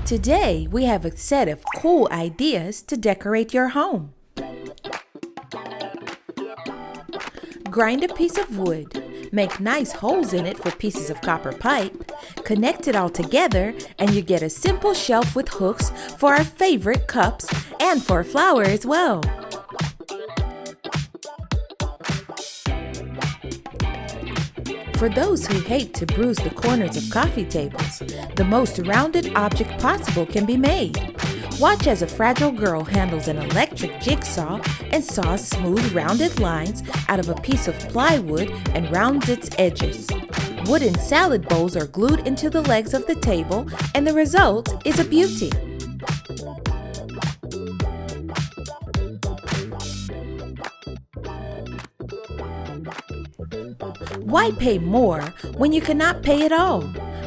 Today, we have a set of cool ideas to decorate your home. Grind a piece of wood, make nice holes in it for pieces of copper pipe, connect it all together, and you get a simple shelf with hooks for our favorite cups and for a flower as well. For those who hate to bruise the corners of coffee tables, the most rounded object possible can be made. Watch as a fragile girl handles an electric jigsaw and saws smooth rounded lines out of a piece of plywood and rounds its edges. Wooden salad bowls are glued into the legs of the table, and the result is a beauty. Why pay more when you cannot pay at all?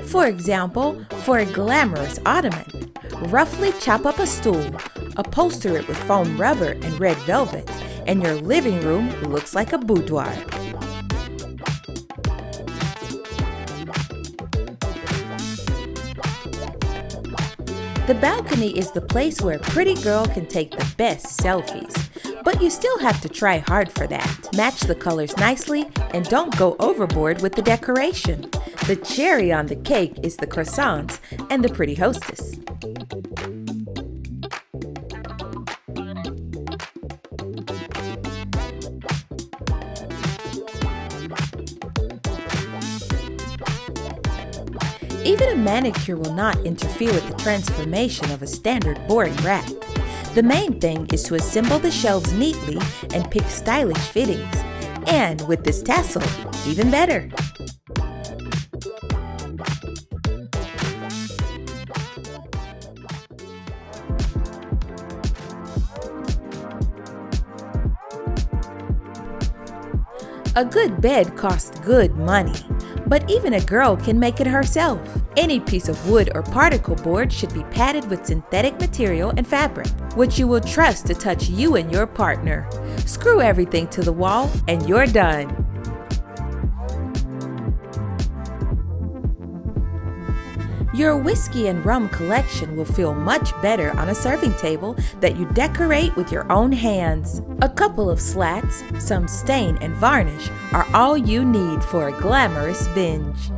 For example, for a glamorous ottoman, roughly chop up a stool, upholster it with foam rubber and red velvet, and your living room looks like a boudoir. The balcony is the place where a pretty girl can take the best selfies. But you still have to try hard for that. Match the colors nicely and don't go overboard with the decoration. The cherry on the cake is the croissants and the pretty hostess. Even a manicure will not interfere with the transformation of a standard boring rack. The main thing is to assemble the shelves neatly and pick stylish fittings. And with this tassel, even better. A good bed costs good money, but even a girl can make it herself. Any piece of wood or particle board should be padded with synthetic material and fabric, which you will trust to touch you and your partner. Screw everything to the wall and you're done. Your whiskey and rum collection will feel much better on a serving table that you decorate with your own hands. A couple of slats, some stain and varnish are all you need for a glamorous binge.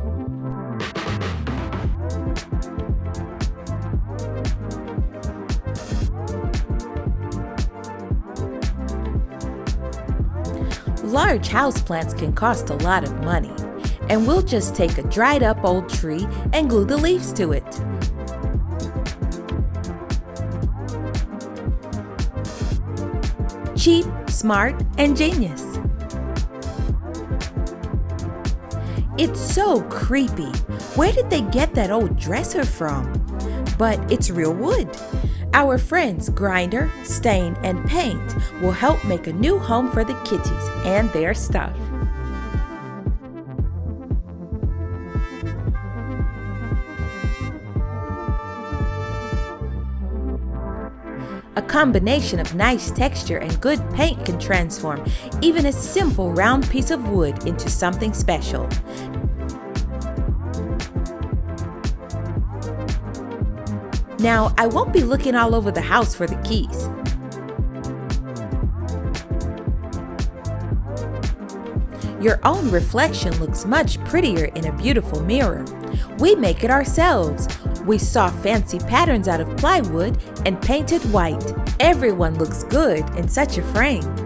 Large houseplants can cost a lot of money, and we'll just take a dried up old tree and glue the leaves to it. Cheap, smart, and genius. It's so creepy. Where did they get that old dresser from? But it's real wood. Our friends Grinder, Stain, and Paint will help make a new home for the kitties and their stuff. A combination of nice texture and good paint can transform even a simple round piece of wood into something special. Now, I won't be looking all over the house for the keys. Your own reflection looks much prettier in a beautiful mirror. We make it ourselves. We saw fancy patterns out of plywood and painted white. Everyone looks good in such a frame.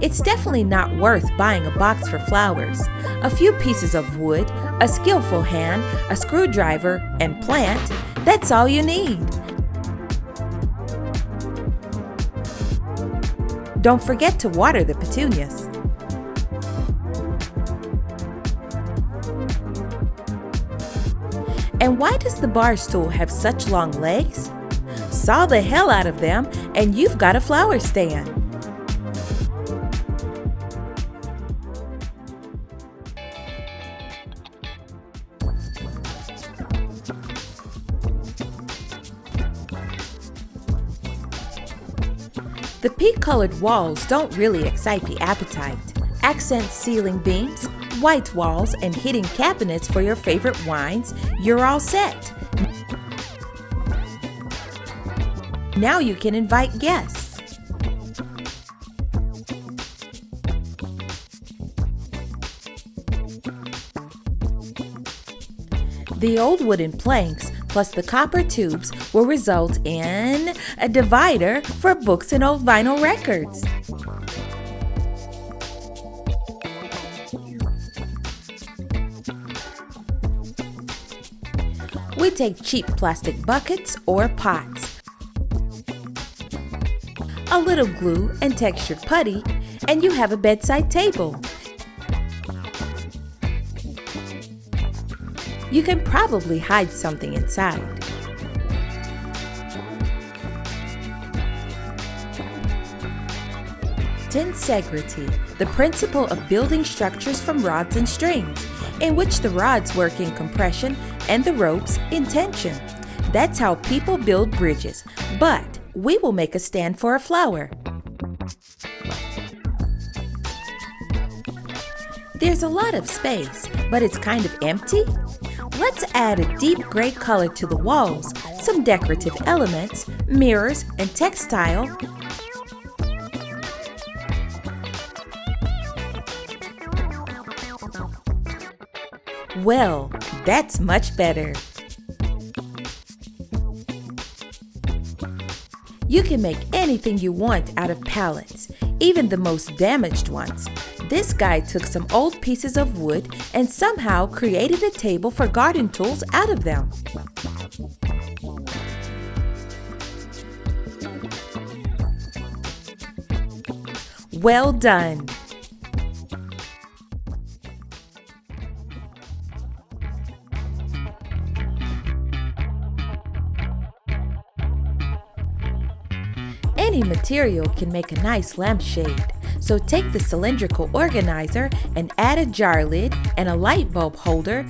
It's definitely not worth buying a box for flowers. A few pieces of wood, a skillful hand, a screwdriver, and plant, that's all you need. Don't forget to water the petunias. And why does the bar stool have such long legs? Saw the hell out of them, and you've got a flower stand. The pea-colored walls don't really excite the appetite. Accent ceiling beams, white walls, and hidden cabinets for your favorite wines, you're all set. Now you can invite guests. The old wooden planks plus the copper tubes will result in a divider for books and old vinyl records. We take cheap plastic buckets or pots, a little glue and textured putty, and you have a bedside table. You can probably hide something inside. Tensegrity, the principle of building structures from rods and strings, in which the rods work in compression and the ropes in tension. That's how people build bridges, but we will make a stand for a flower. There's a lot of space, but it's kind of empty. Let's add a deep gray color to the walls, some decorative elements, mirrors, and textile. Well, that's much better. You can make anything you want out of pallets, even the most damaged ones. This guy took some old pieces of wood and somehow created a table for garden tools out of them. Well done! Any material can make a nice lampshade, so take the cylindrical organizer and add a jar lid and a light bulb holder.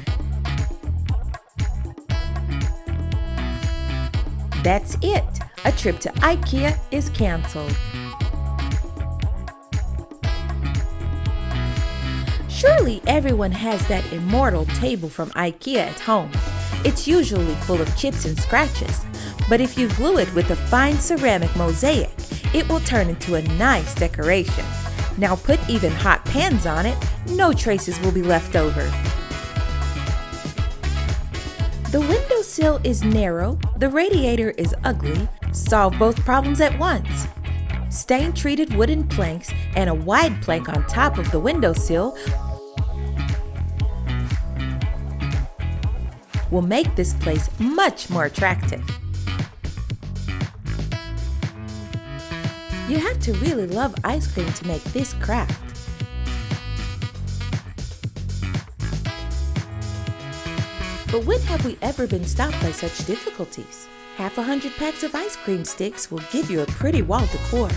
That's it! A trip to IKEA is canceled. Surely everyone has that immortal table from IKEA at home. It's usually full of chips and scratches, but if you glue it with a fine ceramic mosaic, it will turn into a nice decoration. Now put even hot pans on it, no traces will be left over. The windowsill is narrow, the radiator is ugly. Solve both problems at once. Stain-treated wooden planks and a wide plank on top of the windowsill will make this place much more attractive. You have to really love ice cream to make this craft. But when have we ever been stopped by such difficulties? 100 packs of ice cream sticks will give you a pretty wall decor.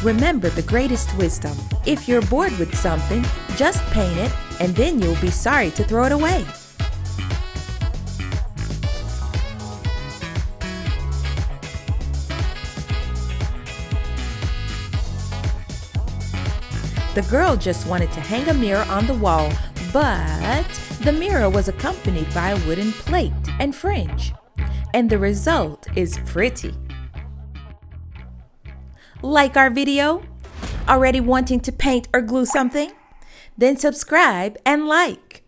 Remember the greatest wisdom. If you're bored with something, just paint it and then you'll be sorry to throw it away. The girl just wanted to hang a mirror on the wall, but the mirror was accompanied by a wooden plate and fringe. And the result is pretty. Like our video? Already wanting to paint or glue something? Then subscribe and like.